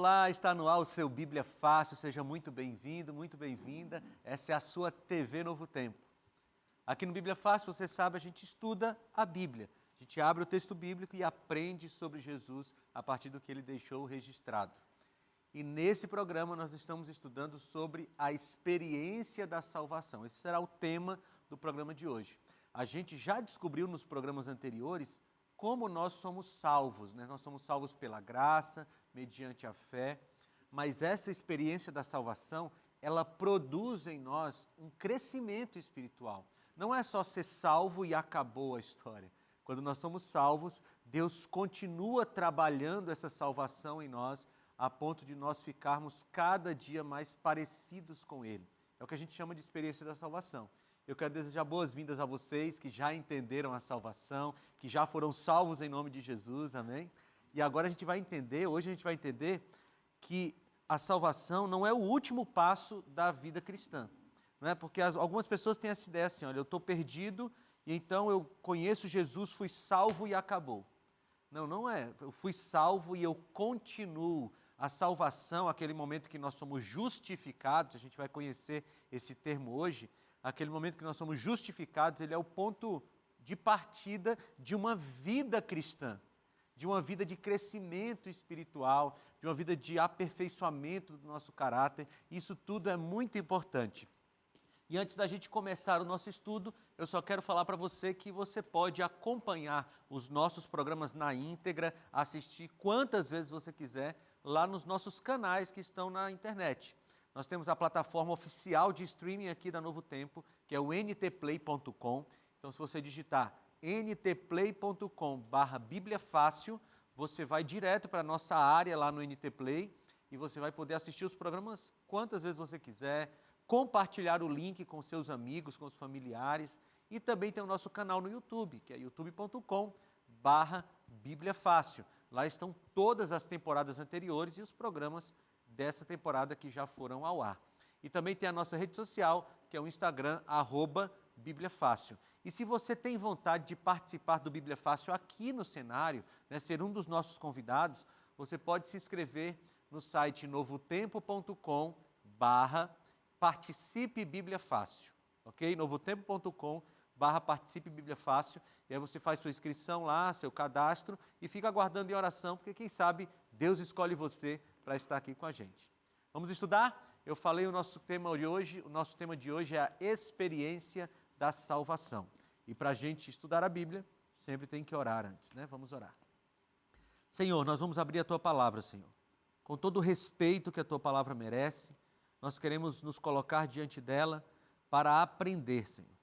Olá, está no ar o seu Bíblia Fácil, seja muito bem-vindo, muito bem-vinda. Essa é a sua TV Novo Tempo. Aqui no Bíblia Fácil, você sabe, a gente estuda a Bíblia. A gente abre o texto bíblico e aprende sobre Jesus a partir do que ele deixou registrado. E nesse programa nós estamos estudando sobre a experiência da salvação. Esse será o tema do programa de hoje. A gente já descobriu nos programas anteriores como nós somos salvos, né? Nós somos salvos pela graça, mediante a fé, mas essa experiência da salvação, ela produz em nós um crescimento espiritual. Não é só ser salvo e acabou a história. Quando nós somos salvos, Deus continua trabalhando essa salvação em nós, a ponto de nós ficarmos cada dia mais parecidos com Ele. É o que a gente chama de experiência da salvação. Eu quero desejar boas-vindas a vocês que já entenderam a salvação, que já foram salvos em nome de Jesus, amém? E agora hoje a gente vai entender que a salvação não é o último passo da vida cristã, não é? Porque algumas pessoas têm essa ideia assim, olha, eu estou perdido e então eu conheço Jesus, fui salvo e acabou. Não, não é, eu fui salvo e eu continuo. A salvação, aquele momento que nós somos justificados, a gente vai conhecer esse termo hoje, aquele momento que nós somos justificados, ele é o ponto de partida de uma vida cristã, de uma vida de crescimento espiritual, de uma vida de aperfeiçoamento do nosso caráter. Isso tudo é muito importante. E antes da gente começar o nosso estudo, eu só quero falar para você que você pode acompanhar os nossos programas na íntegra, assistir quantas vezes você quiser, lá nos nossos canais que estão na internet. Nós temos a plataforma oficial de streaming aqui da Novo Tempo, que é o ntplay.com. Então, se você digitar ntplay.com/Bíblia Fácil, você vai direto para a nossa área lá no NT Play e você vai poder assistir os programas quantas vezes você quiser, compartilhar o link com seus amigos, com os familiares, e também tem o nosso canal no YouTube, que é youtube.com/Bíblia Fácil. Lá estão todas as temporadas anteriores e os programas dessa temporada que já foram ao ar. E também tem a nossa rede social, que é o Instagram, @Bíblia Fácil. E se você tem vontade de participar do Bíblia Fácil aqui no cenário, né, ser um dos nossos convidados, você pode se inscrever no site novotempo.com/Participe Bíblia Fácil, ok? novotempo.com/Participe Bíblia Fácil, e aí você faz sua inscrição lá, seu cadastro, e fica aguardando em oração, porque quem sabe Deus escolhe você para estar aqui com a gente. Vamos estudar? Eu falei o nosso tema de hoje é a experiência da salvação. E para a gente estudar a Bíblia, sempre tem que orar antes, né? Vamos orar. Senhor, nós vamos abrir a Tua Palavra, Senhor. Com todo o respeito que a Tua Palavra merece, nós queremos nos colocar diante dela para aprender, Senhor.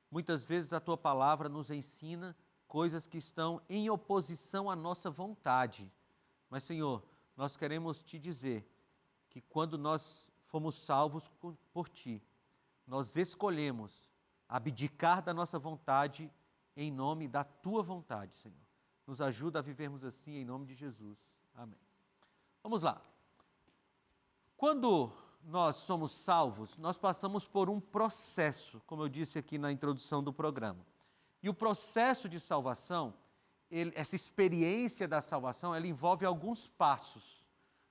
Muitas vezes a Tua Palavra nos ensina coisas que estão em oposição à nossa vontade. Mas, Senhor, nós queremos Te dizer que quando nós fomos salvos por Ti, nós escolhemos abdicar da nossa vontade em nome da Tua vontade, Senhor. Nos ajuda a vivermos assim em nome de Jesus. Amém. Vamos lá. Quando nós somos salvos, nós passamos por um processo, como eu disse aqui na introdução do programa. E o processo de salvação, essa experiência da salvação, ela envolve alguns passos,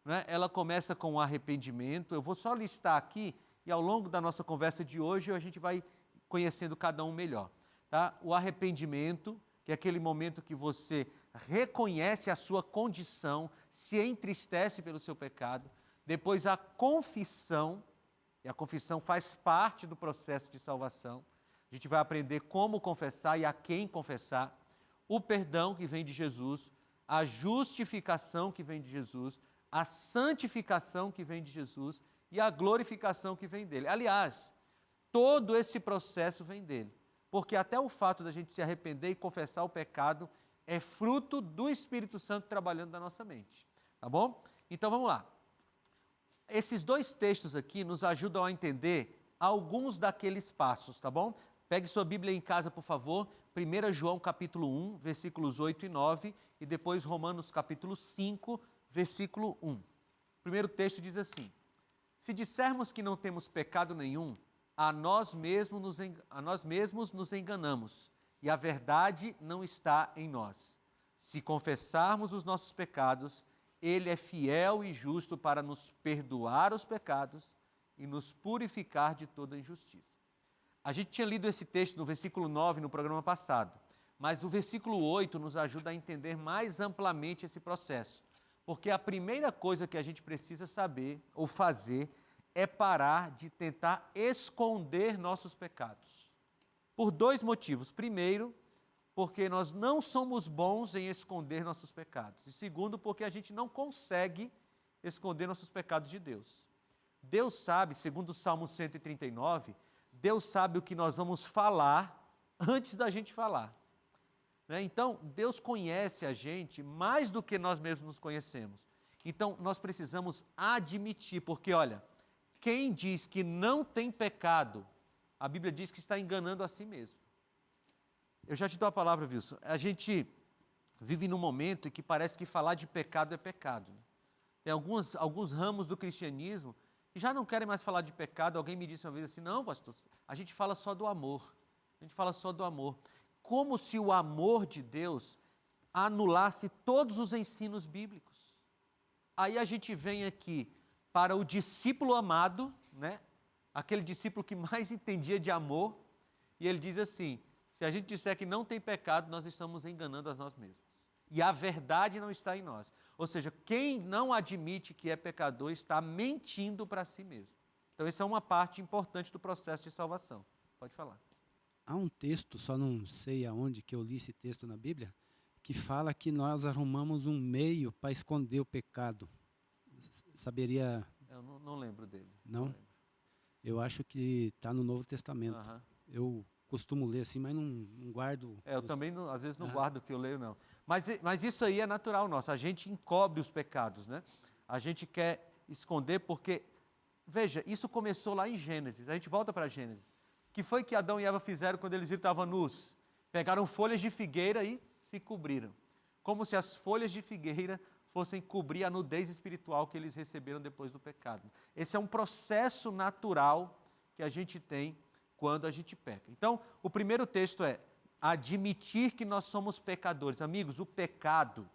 né? Ela começa com o arrependimento. Eu vou só listar aqui e ao longo da nossa conversa de hoje a gente vai conhecendo cada um melhor, tá? O arrependimento, que é aquele momento que você reconhece a sua condição, se entristece pelo seu pecado. Depois a confissão, e a confissão faz parte do processo de salvação. A gente vai aprender como confessar e a quem confessar. O perdão que vem de Jesus, a justificação que vem de Jesus, a santificação que vem de Jesus e a glorificação que vem dele. Aliás, todo esse processo vem dele, porque até o fato da gente se arrepender e confessar o pecado é fruto do Espírito Santo trabalhando na nossa mente, tá bom? Então vamos lá. Esses dois textos aqui nos ajudam a entender alguns daqueles passos, tá bom? Pegue sua Bíblia em casa, por favor, 1 João capítulo 1, versículos 8 e 9, e depois Romanos capítulo 5, versículo 1. O primeiro texto diz assim: se dissermos que não temos pecado nenhum, a nós mesmos nos enganamos, e a verdade não está em nós. Se confessarmos os nossos pecados, Ele é fiel e justo para nos perdoar os pecados e nos purificar de toda injustiça. A gente tinha lido esse texto no versículo 9 no programa passado, mas o versículo 8 nos ajuda a entender mais amplamente esse processo. Porque a primeira coisa que a gente precisa saber ou fazer é parar de tentar esconder nossos pecados. Por dois motivos. Primeiro, porque nós não somos bons em esconder nossos pecados. E segundo, porque a gente não consegue esconder nossos pecados de Deus. Deus sabe, segundo o Salmo 139, Deus sabe o que nós vamos falar antes da gente falar. Então, Deus conhece a gente mais do que nós mesmos nos conhecemos. Então, nós precisamos admitir, porque olha, quem diz que não tem pecado, a Bíblia diz que está enganando a si mesmo. Eu já te dou a palavra, Wilson. A gente vive num momento em que parece que falar de pecado é pecado. Tem alguns ramos do cristianismo que já não querem mais falar de pecado. Alguém me disse uma vez assim, não, pastor, a gente fala só do amor. A gente fala só do amor. Como se o amor de Deus anulasse todos os ensinos bíblicos. Aí a gente vem aqui para o discípulo amado, né? Aquele discípulo que mais entendia de amor, e ele diz assim, se a gente disser que não tem pecado, nós estamos enganando a nós mesmos. E a verdade não está em nós. Ou seja, quem não admite que é pecador está mentindo para si mesmo. Então essa é uma parte importante do processo de salvação. Pode falar. Há um texto, só não sei aonde que eu li esse texto na Bíblia, que fala que nós arrumamos um meio para esconder o pecado. Saberia... Eu não lembro dele. Não? Lembro. Eu acho que está no Novo Testamento. Uhum. Eu costumo ler assim, mas não guardo... Eu também, às vezes, não guardo o que eu leio, não. Mas isso aí é natural nosso. A gente encobre os pecados, né? A gente quer esconder porque... Veja, isso começou lá em Gênesis. A gente volta para Gênesis. O que foi que Adão e Eva fizeram quando eles viram que estavam nus? Pegaram folhas de figueira e se cobriram. Como se as folhas de figueira fossem cobrir a nudez espiritual que eles receberam depois do pecado. Esse é um processo natural que a gente tem quando a gente peca. Então, o primeiro texto é admitir que nós somos pecadores. Amigos, o pecado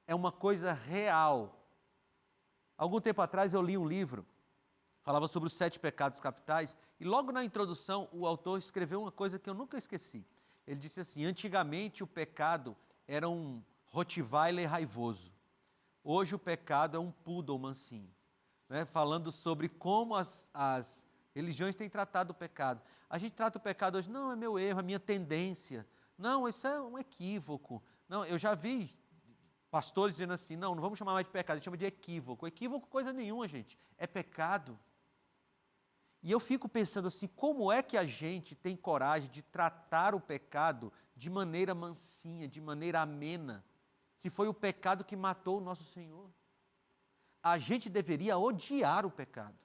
é uma coisa real. Algum tempo atrás eu li um livro, falava sobre os 7 pecados capitais, e logo na introdução o autor escreveu uma coisa que eu nunca esqueci. Ele disse assim, antigamente o pecado era um Rottweiler raivoso. Hoje o pecado é um poodle mansinho. Né? Falando sobre como as religiões têm tratado o pecado. A gente trata o pecado hoje, não, é meu erro, é minha tendência. Não, isso é um equívoco. Não, eu já vi pastores dizendo assim, não vamos chamar mais de pecado, a gente chama de equívoco. Equívoco coisa nenhuma, gente, é pecado. E eu fico pensando assim, como é que a gente tem coragem de tratar o pecado de maneira mansinha, de maneira amena, se foi o pecado que matou o nosso Senhor? A gente deveria odiar o pecado,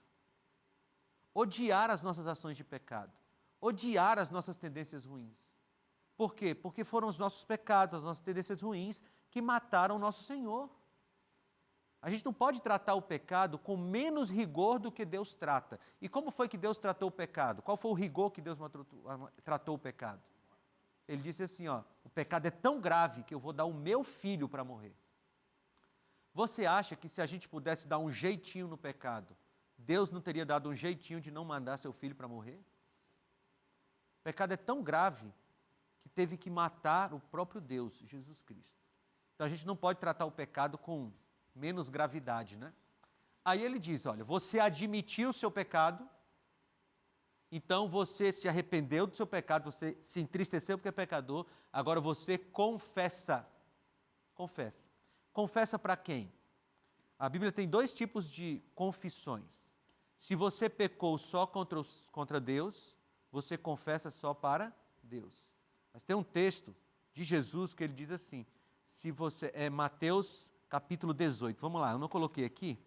odiar as nossas ações de pecado, odiar as nossas tendências ruins. Por quê? Porque foram os nossos pecados, as nossas tendências ruins que mataram o nosso Senhor. A gente não pode tratar o pecado com menos rigor do que Deus trata. E como foi que Deus tratou o pecado? Qual foi o rigor que Deus tratou o pecado? Ele disse assim, ó, o pecado é tão grave que eu vou dar o meu filho para morrer. Você acha que se a gente pudesse dar um jeitinho no pecado, Deus não teria dado um jeitinho de não mandar seu filho para morrer? O pecado é tão grave que teve que matar o próprio Deus, Jesus Cristo. Então a gente não pode tratar o pecado com menos gravidade, né? Aí ele diz, olha, você admitiu o seu pecado, então você se arrependeu do seu pecado, você se entristeceu porque é pecador, agora você confessa. Confessa. Confessa para quem? A Bíblia tem 2 tipos de confissões. Se você pecou só contra Deus, você confessa só para Deus. Mas tem um texto de Jesus que ele diz assim, se você é Mateus capítulo 18, vamos lá, eu não coloquei aqui,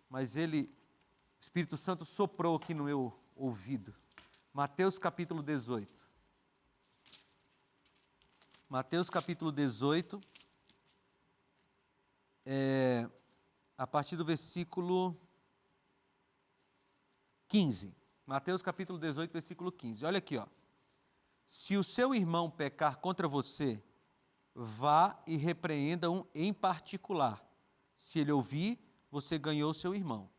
mas o Espírito Santo soprou aqui no meu ouvido. Mateus capítulo 18. Mateus capítulo 18, a partir do versículo 15. Mateus capítulo 18, versículo 15. Olha aqui, ó. Se o seu irmão pecar contra você, vá e repreenda-o em particular. Se ele ouvir, você ganhou seu irmão.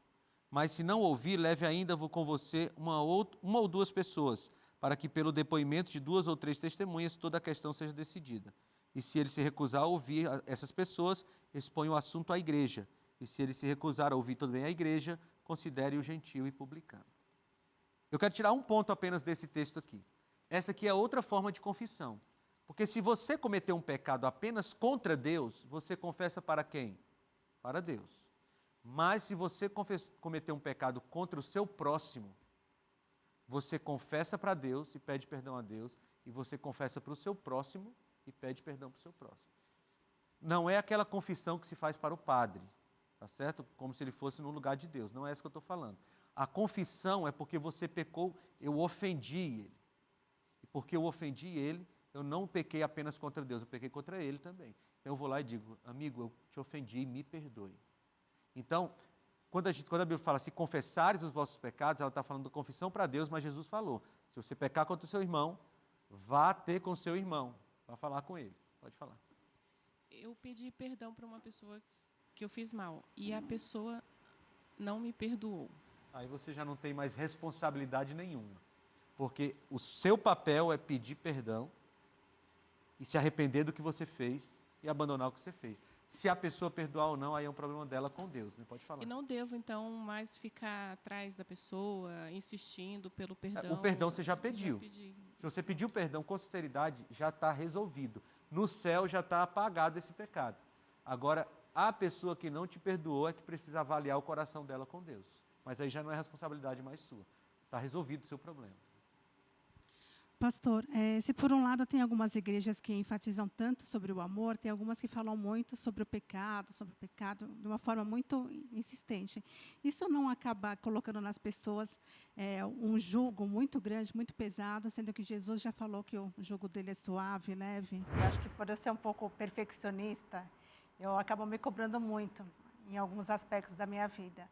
Mas se não ouvir, leve ainda com você uma ou duas pessoas, para que pelo depoimento de 2 ou 3 testemunhas toda a questão seja decidida. E se ele se recusar a ouvir essas pessoas, exponha o assunto à igreja. E se ele se recusar a ouvir também a igreja, considere-o gentio e publicano. Eu quero tirar um ponto apenas desse texto aqui. Essa aqui é outra forma de confissão. Porque se você cometeu um pecado apenas contra Deus, você confessa para quem? Para Deus. Mas se você cometeu um pecado contra o seu próximo, você confessa para Deus e pede perdão a Deus, e você confessa para o seu próximo e pede perdão para o seu próximo. Não é aquela confissão que se faz para o padre, tá certo? Como se ele fosse no lugar de Deus. Não é isso que eu estou falando. A confissão é porque você pecou, eu ofendi ele. E porque eu ofendi ele, eu não pequei apenas contra Deus, eu pequei contra ele também. Então eu vou lá e digo, amigo, eu te ofendi, me perdoe. Então, quando a Bíblia fala, se confessares os vossos pecados, ela está falando da confissão para Deus, mas Jesus falou, se você pecar contra o seu irmão, vá ter com o seu irmão, vá falar com ele. Pode falar. Eu pedi perdão para uma pessoa que eu fiz mal, e a pessoa não me perdoou. Aí você já não tem mais responsabilidade nenhuma, porque o seu papel é pedir perdão e se arrepender do que você fez e abandonar o que você fez. Se a pessoa perdoar ou não, aí é um problema dela com Deus, né? Pode falar. E não devo, então, mais ficar atrás da pessoa, insistindo pelo perdão. O perdão você já pediu. Já pedi. Se você pediu perdão com sinceridade, já está resolvido. No céu já está apagado esse pecado. Agora, a pessoa que não te perdoou é que precisa avaliar o coração dela com Deus. Mas aí já não é responsabilidade mais sua. Está resolvido o seu problema. Pastor, se por um lado tem algumas igrejas que enfatizam tanto sobre o amor, tem algumas que falam muito sobre o pecado de uma forma muito insistente. Isso não acaba colocando nas pessoas um jugo muito grande, muito pesado, sendo que Jesus já falou que o jugo dele é suave, leve? Eu acho que por eu ser um pouco perfeccionista, eu acabo me cobrando muito em alguns aspectos da minha vida.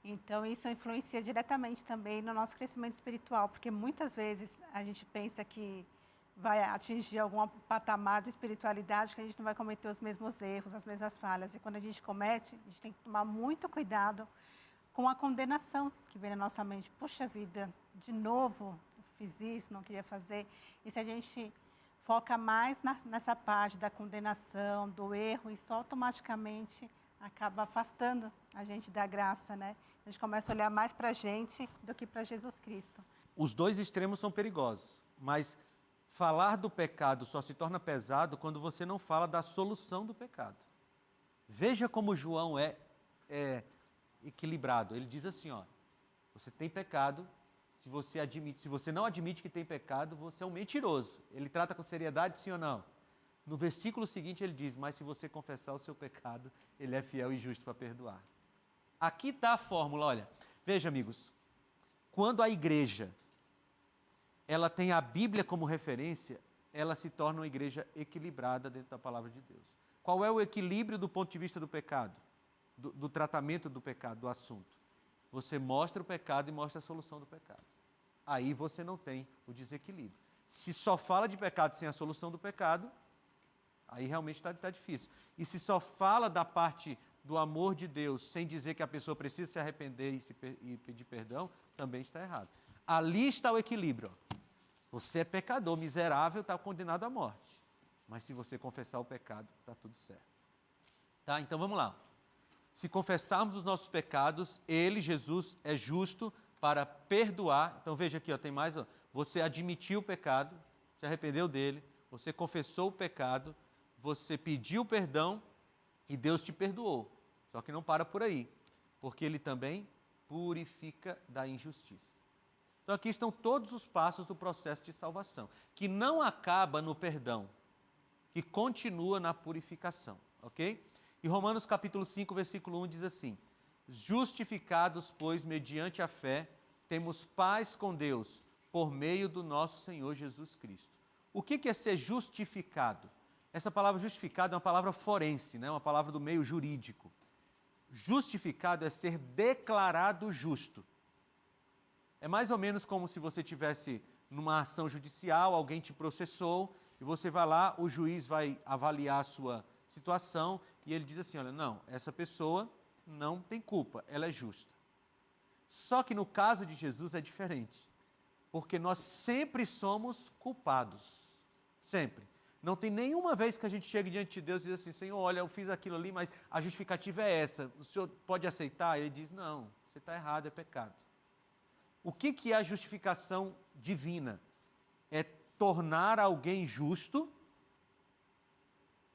Então, isso influencia diretamente também no nosso crescimento espiritual, porque muitas vezes a gente pensa que vai atingir algum patamar de espiritualidade que a gente não vai cometer os mesmos erros, as mesmas falhas. E quando a gente comete, a gente tem que tomar muito cuidado com a condenação que vem na nossa mente. Puxa vida, de novo, eu fiz isso, não queria fazer. E se a gente foca mais nessa parte da condenação, do erro, isso automaticamente acaba afastando a gente da graça, né? A gente começa a olhar mais para a gente do que para Jesus Cristo. Os dois extremos são perigosos, mas falar do pecado só se torna pesado quando você não fala da solução do pecado. Veja como João é equilibrado. Ele diz assim, ó, você tem pecado, se você não admite que tem pecado, você é um mentiroso. Ele trata com seriedade, sim ou não? No versículo seguinte ele diz, mas se você confessar o seu pecado, ele é fiel e justo para perdoar. Aqui está a fórmula, olha. Veja, amigos, quando a igreja ela tem a Bíblia como referência, ela se torna uma igreja equilibrada dentro da palavra de Deus. Qual é o equilíbrio do ponto de vista do pecado? Do tratamento do pecado, do assunto. Você mostra o pecado e mostra a solução do pecado. Aí você não tem o desequilíbrio. Se só fala de pecado sem a solução do pecado, aí realmente está difícil. E se só fala da parte do amor de Deus, sem dizer que a pessoa precisa se arrepender e pedir perdão, também está errado. Ali está o equilíbrio. Você é pecador, miserável, está condenado à morte. Mas se você confessar o pecado, está tudo certo. Tá? Então vamos lá. Se confessarmos os nossos pecados, Ele, Jesus, é justo para perdoar. Então veja aqui, ó, tem mais. Ó, você admitiu o pecado, se arrependeu dele, você confessou o pecado, você pediu perdão e Deus te perdoou. Só que não para por aí, porque Ele também purifica da injustiça. Então aqui estão todos os passos do processo de salvação, que não acaba no perdão, que continua na purificação, ok? E Romanos capítulo 5, versículo 1 diz assim, justificados, pois, mediante a fé, temos paz com Deus, por meio do nosso Senhor Jesus Cristo. O que é ser justificado? Essa palavra justificado é uma palavra forense, né? Uma palavra do meio jurídico. Justificado é ser declarado justo. É mais ou menos como se você tivesse numa ação judicial, alguém te processou, e você vai lá, o juiz vai avaliar a sua situação, e ele diz assim, olha, não, essa pessoa não tem culpa, ela é justa. Só que no caso de Jesus é diferente, porque nós sempre somos culpados, sempre. Não tem nenhuma vez que a gente chega diante de Deus e diz assim, Senhor, olha, eu fiz aquilo ali, mas a justificativa é essa, o Senhor pode aceitar? Ele diz, não, você está errado, é pecado. O que é a justificação divina? É tornar alguém justo,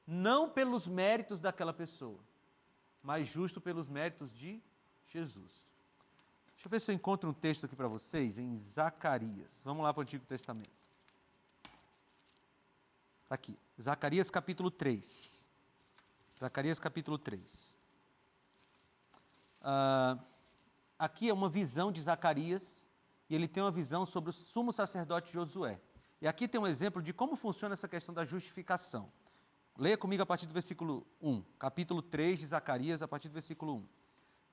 não pelos méritos daquela pessoa, mas justo pelos méritos de Jesus. Deixa eu ver se eu encontro um texto aqui para vocês, em Zacarias. Vamos lá para o Antigo Testamento. Está aqui, Zacarias capítulo 3. Zacarias capítulo 3. Aqui é uma visão de Zacarias, e ele tem uma visão sobre o sumo sacerdote Josué. E aqui tem um exemplo de como funciona essa questão da justificação. Leia comigo a partir do versículo 1, capítulo 3 de Zacarias, a partir do versículo 1.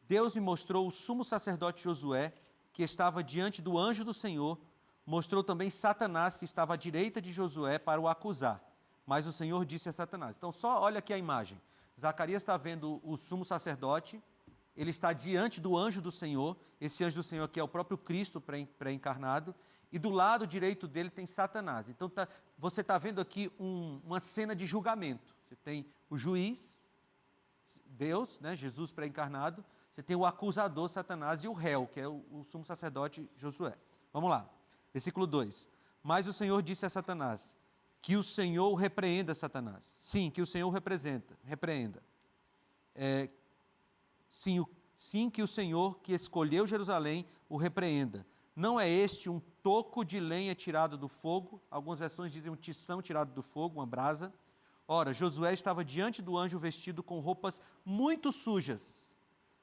Deus me mostrou o sumo sacerdote Josué, que estava diante do anjo do Senhor, mostrou também Satanás, que estava à direita de Josué, para o acusar. Mas o Senhor disse a Satanás. Então, só olha aqui a imagem. Zacarias está vendo o sumo sacerdote, ele está diante do anjo do Senhor, esse anjo do Senhor aqui é o próprio Cristo pré-encarnado, e do lado direito dele tem Satanás. Então, você está vendo aqui uma cena de julgamento. Você tem o juiz, Deus, né, Jesus pré-encarnado, você tem o acusador, Satanás, e o réu, que é o sumo sacerdote Josué. Vamos lá, versículo 2. Mas o Senhor disse a Satanás, que o Senhor repreenda Satanás. Sim, que o Senhor repreenda. Sim, que o Senhor, que escolheu Jerusalém, o repreenda. Não é este um toco de lenha tirado do fogo? Algumas versões dizem um tição tirado do fogo, uma brasa. Ora, Josué estava diante do anjo vestido com roupas muito sujas.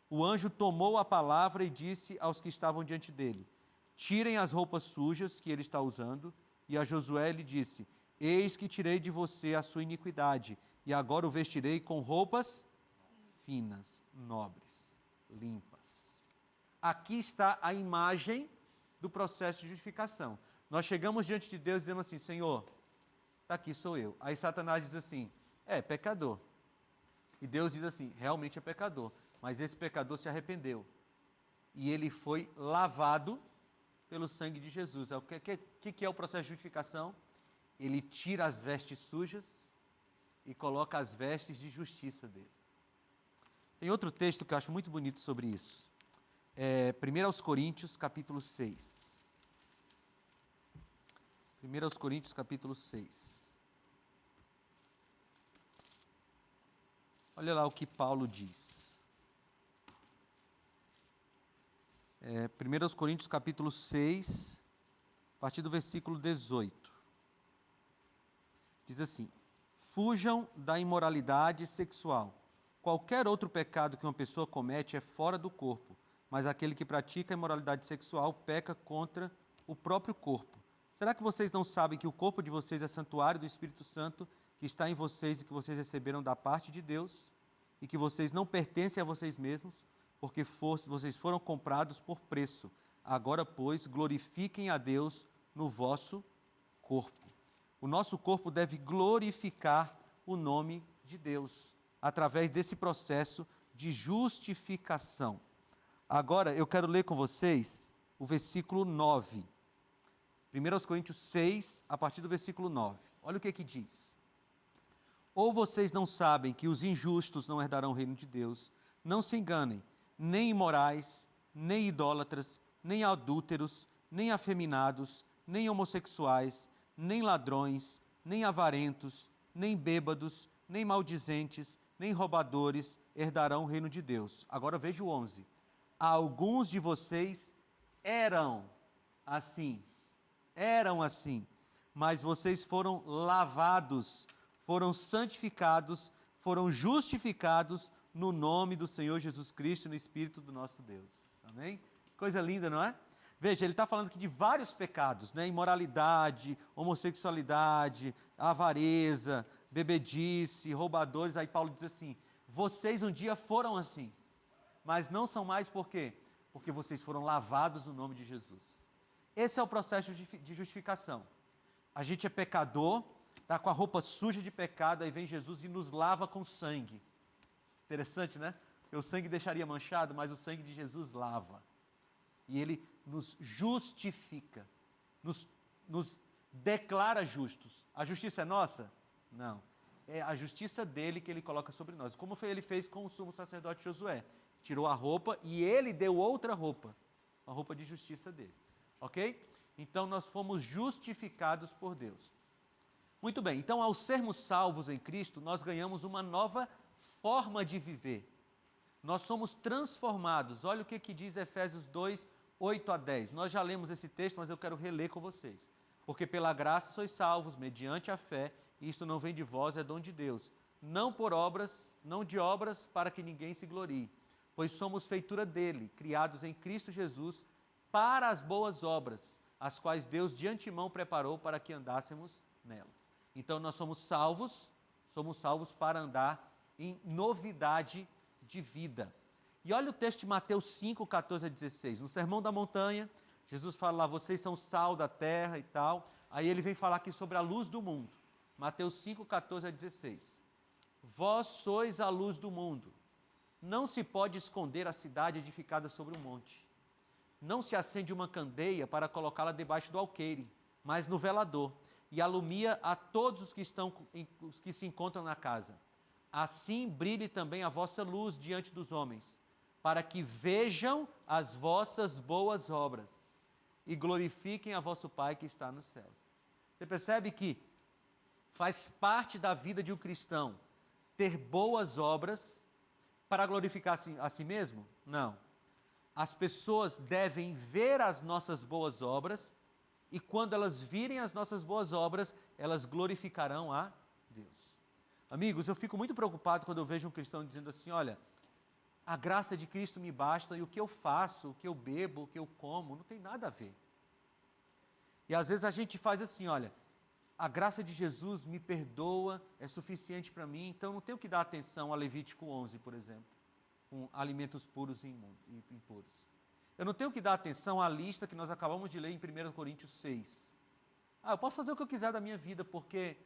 O anjo tomou a palavra e disse aos que estavam diante dele, tirem as roupas sujas que ele está usando. E a Josué lhe disse, eis que tirei de você a sua iniquidade, e agora o vestirei com roupas finas, nobres, limpas. Aqui está a imagem do processo de justificação. Nós chegamos diante de Deus e dizemos assim, Senhor, está aqui, sou eu. Aí Satanás diz assim, pecador. E Deus diz assim, realmente é pecador, mas esse pecador se arrependeu. E ele foi lavado pelo sangue de Jesus. O que é o processo de justificação? Ele tira as vestes sujas e coloca as vestes de justiça dele. Tem outro texto que eu acho muito bonito sobre isso. 1 Coríntios, capítulo 6. 1 Coríntios, capítulo 6. Olha lá o que Paulo diz. 1 Coríntios, capítulo 6, a partir do versículo 18. Diz assim, fujam da imoralidade sexual. Qualquer outro pecado que uma pessoa comete é fora do corpo, mas aquele que pratica a imoralidade sexual peca contra o próprio corpo. Será que vocês não sabem que o corpo de vocês é santuário do Espírito Santo, que está em vocês e que vocês receberam da parte de Deus, e que vocês não pertencem a vocês mesmos, porque vocês foram comprados por preço. Agora, pois, glorifiquem a Deus no vosso corpo. O nosso corpo deve glorificar o nome de Deus, através desse processo de justificação. Agora, eu quero ler com vocês o versículo 9. 1 Coríntios 6, a partir do versículo 9. Olha o que diz. Ou vocês não sabem que os injustos não herdarão o reino de Deus? Não se enganem, nem imorais, nem idólatras, nem adúlteros, nem afeminados, nem homossexuais, nem ladrões, nem avarentos, nem bêbados, nem maldizentes, nem roubadores herdarão o reino de Deus. Agora veja o 11. Alguns de vocês eram assim, mas vocês foram lavados, foram santificados, foram justificados no nome do Senhor Jesus Cristo, no Espírito do nosso Deus. Amém? Coisa linda, não é? Veja, ele está falando aqui de vários pecados, né? Imoralidade, homossexualidade, avareza, bebedice, roubadores. Aí Paulo diz assim, vocês um dia foram assim, mas não são mais por quê? Porque vocês foram lavados no nome de Jesus. Esse é o processo de justificação. A gente é pecador, está com a roupa suja de pecado, aí vem Jesus e nos lava com sangue. Interessante, né? Porque o sangue deixaria manchado, mas o sangue de Jesus lava. E ele nos justifica, nos declara justos. A justiça é nossa? Não. É a justiça dele que ele coloca sobre nós. Como ele fez com o sumo sacerdote Josué. Tirou a roupa e ele deu outra roupa. A roupa de justiça dele. Ok? Então nós fomos justificados por Deus. Muito bem, então ao sermos salvos em Cristo, nós ganhamos uma nova forma de viver. Nós somos transformados. Olha o que diz Efésios 2, 8 a 10. Nós já lemos esse texto, mas eu quero reler com vocês. Porque pela graça sois salvos, mediante a fé, e isto não vem de vós, é dom de Deus. Não por obras, não de obras, para que ninguém se glorie. Pois somos feitura dele, criados em Cristo Jesus, para as boas obras, as quais Deus de antemão preparou para que andássemos nelas. Então nós somos salvos para andar em novidade de vida. E olha o texto de Mateus 5, 14 a 16. No Sermão da Montanha, Jesus fala lá, vocês são sal da terra e tal. Aí ele vem falar aqui sobre a luz do mundo. Mateus 5, 14 a 16. Vós sois a luz do mundo. Não se pode esconder a cidade edificada sobre um monte. Não se acende uma candeia para colocá-la debaixo do alqueire, mas no velador, e alumia a todos os que se encontram na casa. Assim brilhe também a vossa luz diante dos homens, para que vejam as vossas boas obras e glorifiquem a vosso Pai que está nos céus. Você percebe que faz parte da vida de um cristão ter boas obras para glorificar a si mesmo? Não. As pessoas devem ver as nossas boas obras e quando elas virem as nossas boas obras, elas glorificarão a Deus. Amigos, eu fico muito preocupado quando eu vejo um cristão dizendo assim, olha, a graça de Cristo me basta e o que eu faço, o que eu bebo, o que eu como, não tem nada a ver. E às vezes a gente faz assim, olha, a graça de Jesus me perdoa, é suficiente para mim, então não tenho que dar atenção a Levítico 11, por exemplo, com alimentos puros e impuros. Eu não tenho que dar atenção à lista que nós acabamos de ler em 1 Coríntios 6. Eu posso fazer o que eu quiser da minha vida, porque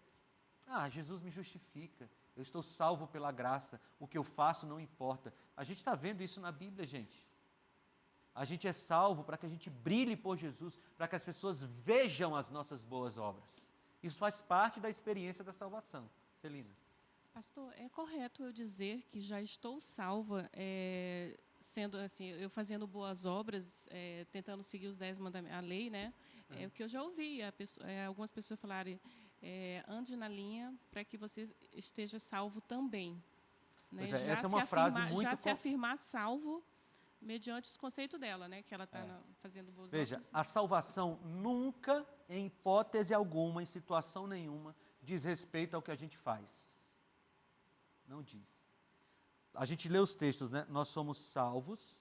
Jesus me justifica, eu estou salvo pela graça, o que eu faço não importa. A gente está vendo isso na Bíblia, gente. A gente é salvo para que a gente brilhe por Jesus, para que as pessoas vejam as nossas boas obras. Isso faz parte da experiência da salvação. Celina. Pastor, é correto eu dizer que já estou salva, sendo assim, eu fazendo boas obras, tentando seguir os 10 mandamentos, a lei, né? O que eu já ouvi, algumas pessoas falarem, ande na linha para que você esteja salvo também. Né? Essa é uma frase muito... Já se afirmar salvo mediante os conceitos dela, né? Que ela está fazendo boas obras. Veja, a salvação nunca, em hipótese alguma, em situação nenhuma, diz respeito ao que a gente faz. Não diz. A gente lê os textos, né? Nós somos salvos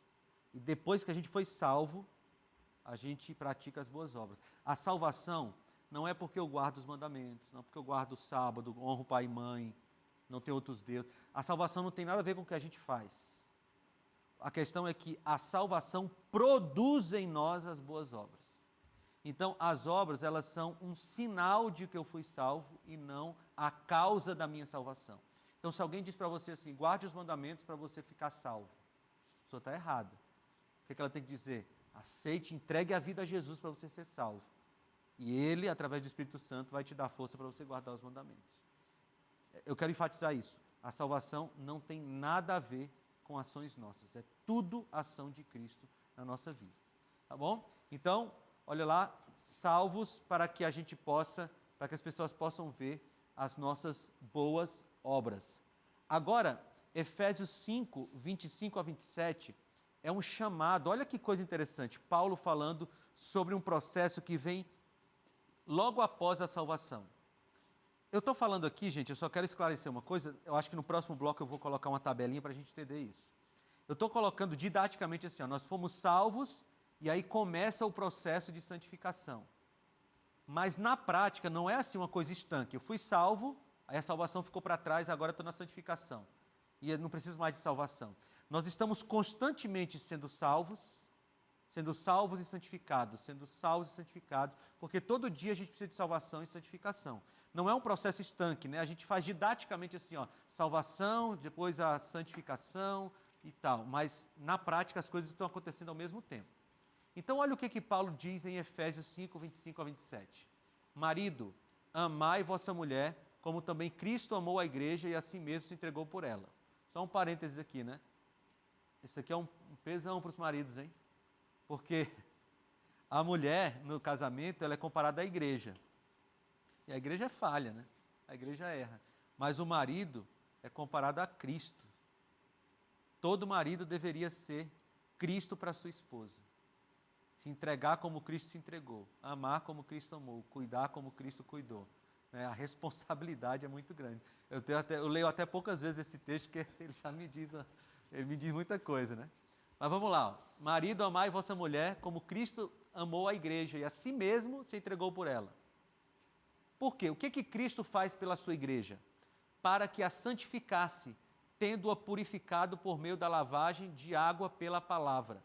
e depois que a gente foi salvo, a gente pratica as boas obras. A salvação não é porque eu guardo os mandamentos, não é porque eu guardo o sábado, honro pai e mãe, não tem outros deuses. A salvação não tem nada a ver com o que a gente faz. A questão é que a salvação produz em nós as boas obras. Então, as obras, elas são um sinal de que eu fui salvo e não a causa da minha salvação. Então, se alguém diz para você assim, guarde os mandamentos para você ficar salvo, a pessoa está errada. O que ela tem que dizer? Aceite, entregue a vida a Jesus para você ser salvo. E Ele, através do Espírito Santo, vai te dar força para você guardar os mandamentos. Eu quero enfatizar isso. A salvação não tem nada a ver com ações nossas. É tudo ação de Cristo na nossa vida. Tá bom? Então, olha lá, salvos para que a gente possa, para que as pessoas possam ver as nossas boas obras. Agora, Efésios 5, 25 a 27, é um chamado, olha que coisa interessante, Paulo falando sobre um processo que vem logo após a salvação. Eu estou falando aqui, gente, eu só quero esclarecer uma coisa, eu acho que no próximo bloco eu vou colocar uma tabelinha para a gente entender isso. Eu estou colocando didaticamente assim, nós fomos salvos e aí começa o processo de santificação. Mas na prática não é assim uma coisa estanque, eu fui salvo, aí a salvação ficou para trás, agora estou na santificação. E eu não preciso mais de salvação. Nós estamos constantemente sendo salvos e santificados, porque todo dia a gente precisa de salvação e santificação. não é um processo estanque, né? A gente faz didaticamente assim, ó, salvação, depois a santificação e tal, mas na prática as coisas estão acontecendo ao mesmo tempo. Então olha o que Paulo diz em Efésios 5, 25 a 27. Marido, amai vossa mulher, como também Cristo amou a igreja e assim mesmo se entregou por ela. Só um parênteses aqui, né? Esse aqui é um pesão para os maridos, hein? Porque a mulher, no casamento, ela é comparada à igreja. E a igreja é falha, né? A igreja erra. Mas o marido é comparado a Cristo. Todo marido deveria ser Cristo para sua esposa. Se entregar como Cristo se entregou. Amar como Cristo amou. Cuidar como Cristo cuidou. A responsabilidade é muito grande. Eu leio até poucas vezes esse texto, porque ele já me diz muita coisa, né? Mas vamos lá. Ó. Marido, amai vossa mulher como Cristo amou a igreja e a si mesmo se entregou por ela. Por quê? O que Cristo faz pela sua igreja? Para que a santificasse, tendo-a purificado por meio da lavagem de água pela palavra,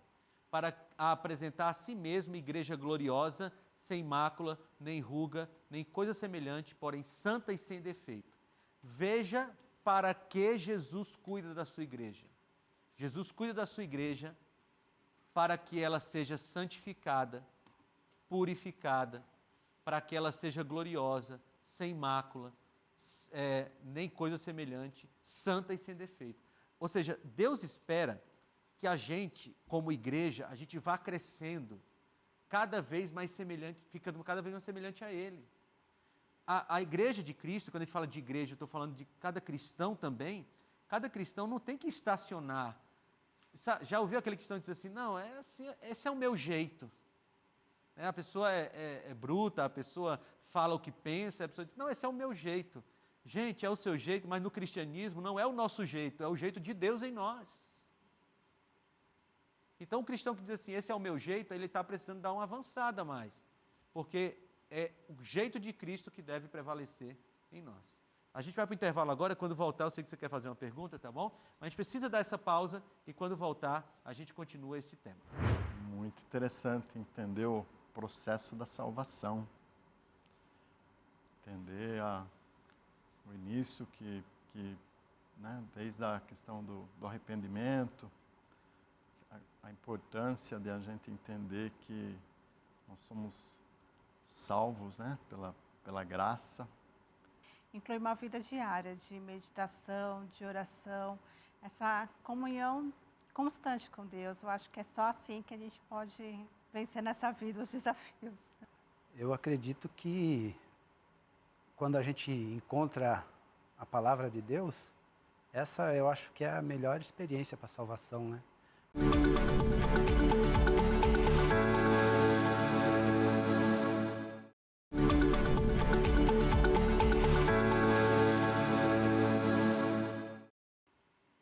para a apresentar a si mesmo igreja gloriosa, sem mácula, nem ruga, nem coisa semelhante, porém santa e sem defeito. Veja para que Jesus cuida da sua igreja. Jesus cuida da sua igreja para que ela seja santificada, purificada, para que ela seja gloriosa, sem mácula, nem coisa semelhante, santa e sem defeito. Ou seja, Deus espera que a gente, como igreja, a gente vá crescendo cada vez mais semelhante, ficando cada vez mais semelhante a Ele. A igreja de Cristo, quando a gente fala de igreja, eu estou falando de cada cristão também, cada cristão não tem que estacionar. Já ouviu aquele cristão que diz assim, não, assim, esse é o meu jeito. A pessoa é bruta, a pessoa fala o que pensa, a pessoa diz, não, esse é o meu jeito. Gente, é o seu jeito, mas no cristianismo não é o nosso jeito, é o jeito de Deus em nós. Então o cristão que diz assim, esse é o meu jeito, ele está precisando dar uma avançada a mais, porque é o jeito de Cristo que deve prevalecer em nós. A gente vai para o intervalo agora, quando voltar eu sei que você quer fazer uma pergunta, tá bom? Mas a gente precisa dar essa pausa e quando voltar a gente continua esse tema. Muito interessante entender o processo da salvação, entender o início né, desde a questão do arrependimento, a importância de a gente entender que nós somos salvos, né, pela graça. Inclui uma vida diária de meditação, de oração, essa comunhão constante com Deus. Eu acho que é só assim que a gente pode vencer nessa vida os desafios. Eu acredito que quando a gente encontra a palavra de Deus, essa eu acho que é a melhor experiência para a salvação, né?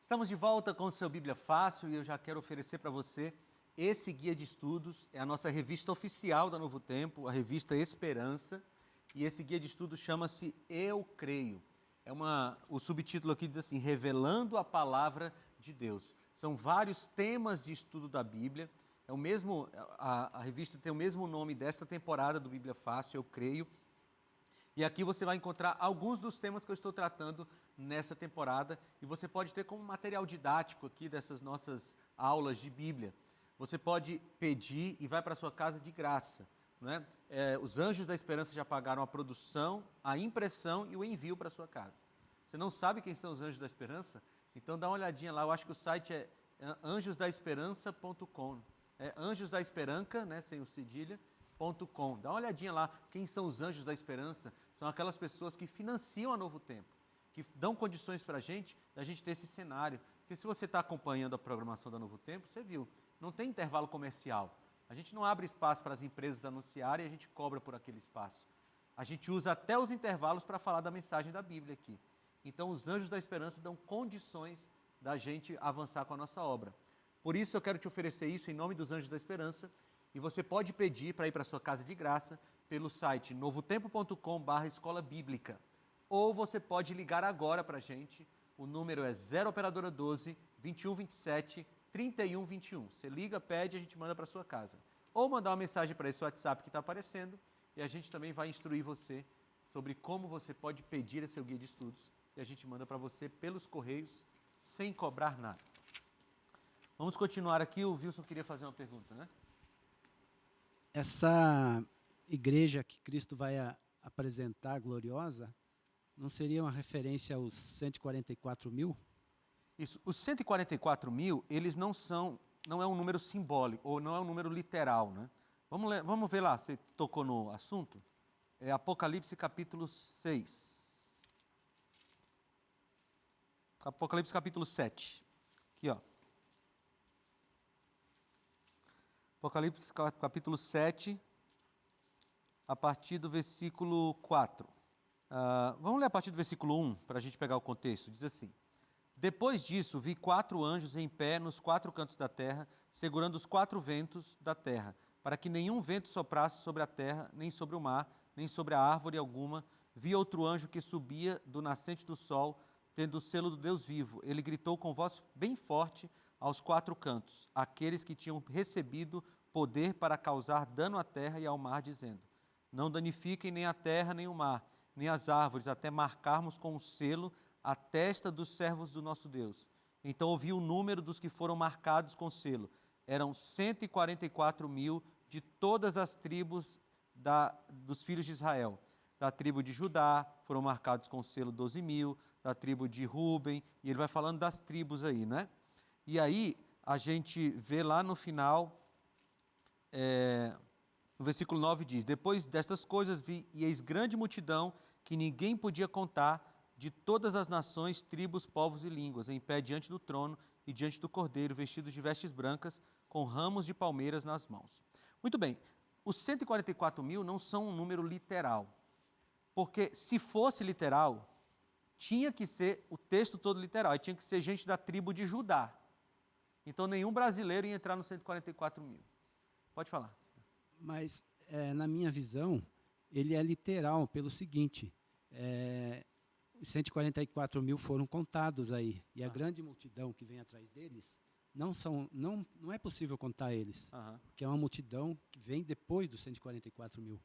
Estamos de volta com o seu Bíblia Fácil e eu já quero oferecer para você esse guia de estudos, é a nossa revista oficial da Novo Tempo, a revista Esperança, e esse guia de estudos chama-se Eu Creio. O subtítulo aqui diz assim, Revelando a Palavra de Deus. São vários temas de estudo da Bíblia, a revista tem o mesmo nome desta temporada do Bíblia Fácil, Eu Creio, e aqui você vai encontrar alguns dos temas que eu estou tratando nessa temporada e você pode ter como material didático aqui dessas nossas aulas de Bíblia. Você pode pedir e vai para a sua casa de graça. Né? Os Anjos da Esperança já pagaram a produção, a impressão e o envio para a sua casa. Você não sabe quem são os Anjos da Esperança? Então dá uma olhadinha lá, eu acho que o site é anjosdaesperança.com. Anjos da Esperança, né, sem o cedilha.com. Dá uma olhadinha lá, quem são os Anjos da Esperança? São aquelas pessoas que financiam a Novo Tempo, que dão condições para a gente ter esse cenário. Porque se você está acompanhando a programação da Novo Tempo, você viu, não tem intervalo comercial. A gente não abre espaço para as empresas anunciarem e a gente cobra por aquele espaço. A gente usa até os intervalos para falar da mensagem da Bíblia aqui. Então, os Anjos da Esperança dão condições da gente avançar com a nossa obra. Por isso, eu quero te oferecer isso em nome dos Anjos da Esperança. E você pode pedir para ir para a sua casa de graça pelo site novotempo.com/escola bíblica. Ou você pode ligar agora para a gente. O número é 0 operadora 12 21 27 31 21. Você liga, pede, a gente manda para a sua casa. Ou mandar uma mensagem para esse WhatsApp que está aparecendo e a gente também vai instruir você sobre como você pode pedir esse seu guia de estudos e a gente manda para você pelos correios sem cobrar nada. Vamos continuar aqui, o Wilson queria fazer uma pergunta, né? Essa igreja que Cristo vai apresentar, gloriosa, não seria uma referência aos 144 mil? Isso, os 144 mil, eles não é um número simbólico, ou não é um número literal, né? Vamos ver lá, você tocou no assunto? É Apocalipse capítulo 6. Apocalipse capítulo 7. Aqui, ó. Apocalipse capítulo 7, a partir do versículo 4. Vamos ler a partir do versículo 1, para a gente pegar o contexto. Diz assim: Depois disso, vi 4 anjos em pé nos 4 cantos da terra, segurando os 4 ventos da terra, para que nenhum vento soprasse sobre a terra, nem sobre o mar, nem sobre a árvore alguma. Vi outro anjo que subia do nascente do sol, tendo o selo do Deus vivo. Ele gritou com voz bem forte aos 4 cantos, aqueles que tinham recebido poder para causar dano à terra e ao mar, dizendo: Não danifiquem nem a terra, nem o mar, nem as árvores, até marcarmos com o selo a testa dos servos do nosso Deus. Então ouvi o número dos que foram marcados com selo. Eram 144 mil de todas as tribos dos filhos de Israel. Da tribo de Judá foram marcados com selo 12 mil, da tribo de Ruben, e ele vai falando das tribos aí, né? E aí a gente vê lá no final, no versículo 9 diz: Depois destas coisas vi, e eis grande multidão que ninguém podia contar, de todas as nações, tribos, povos e línguas, em pé diante do trono e diante do Cordeiro, vestidos de vestes brancas, com ramos de palmeiras nas mãos. Muito bem, os 144 mil não são um número literal, porque se fosse literal, tinha que ser o texto todo literal, e tinha que ser gente da tribo de Judá. Então nenhum brasileiro ia entrar nos 144 mil. Pode falar. Mas, na minha visão, ele é literal pelo seguinte: os 144 mil foram contados aí, e a grande multidão que vem atrás deles, não é possível contar eles, porque é uma multidão que vem depois dos 144 mil.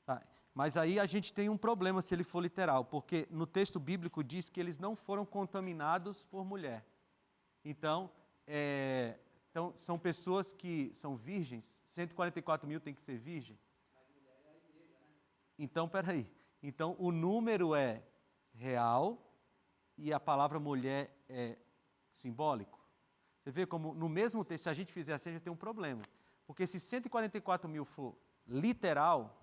Tá. Mas aí a gente tem um problema se ele for literal, porque no texto bíblico diz que eles não foram contaminados por mulher. Então, são pessoas que são virgens, 144 mil tem que ser virgem. Mas mulher é a igreja, né? Então, peraí. Então, o número é real e a palavra mulher é simbólico. Você vê como no mesmo texto, se a gente fizer assim, a gente tem um problema. Porque se 144 mil for literal,